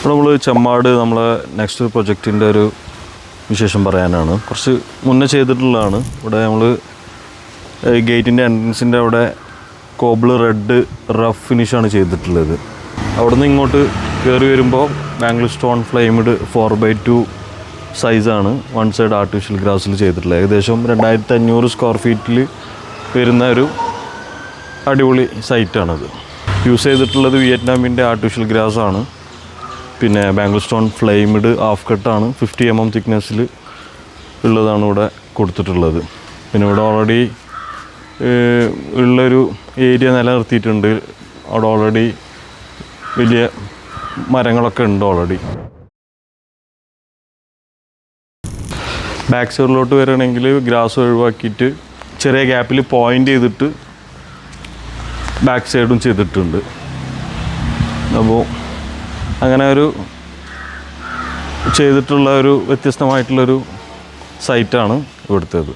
നമ്മൾ ചെമ്മാട് നമ്മളെ നെക്സ്റ്റ് പ്രൊജക്റ്റിൻ്റെ ഒരു വിശേഷം പറയാനാണ്. കുറച്ച് മുന്നേ ചെയ്തിട്ടുള്ളതാണ്. ഇവിടെ നമ്മൾ ഗേറ്റിൻ്റെ എൻട്രൻസിൻ്റെ അവിടെ കോബിള് റെഡ് റഫ് ഫിനിഷാണ് ചെയ്തിട്ടുള്ളത്. അവിടെ നിന്ന് ഇങ്ങോട്ട് കയറി വരുമ്പോൾ ബാംഗ്ലൂർ സ്റ്റോൺ ഫ്ലെയിംഡ് 4x2 സൈസാണ് വൺ സൈഡ് ആർട്ടിഫിഷ്യൽ ഗ്രാസിൽ ചെയ്തിട്ടുള്ളത്. ഏകദേശം 2500 സ്ക്വയർ ഫീറ്റിൽ വരുന്ന ഒരു അടിപൊളി സൈറ്റാണത്. യൂസ് ചെയ്തിട്ടുള്ളത് വിയറ്റ്നാമിൻ്റെ ആർട്ടിഫിഷ്യൽ ഗ്രാസാണ്. പിന്നെ ബാംഗ്ലൂർ സ്റ്റോൺ ഫ്ലെയിംഡ് ഹാഫ് കട്ടാണ്, 50 mm തിക്നെസ്സിൽ ഉള്ളതാണ് ഇവിടെ കൊടുത്തിട്ടുള്ളത്. പിന്നെ ഇവിടെ ഓൾറെഡി ഉള്ളൊരു ഏരിയ നിലനിർത്തിയിട്ടുണ്ട്. അവിടെ ഓൾറെഡി വലിയ മരങ്ങളൊക്കെ ഉണ്ട്. ഓൾറെഡി ബാക്ക് സൈഡിലോട്ട് വരികയാണെങ്കിൽ ഗ്രാസ് ഒഴിവാക്കിയിട്ട് ചെറിയ ഗ്യാപ്പിൽ പോയിൻ്റ് ചെയ്തിട്ട് ബാക്ക് സൈഡും ചെയ്തിട്ടുണ്ട്. അപ്പോൾ അങ്ങനെ ഒരു ചെയ്തിട്ടുള്ള ഒരു വ്യത്യസ്തമായിട്ടുള്ളൊരു സൈറ്റാണ് ഇവിടുത്തേത്.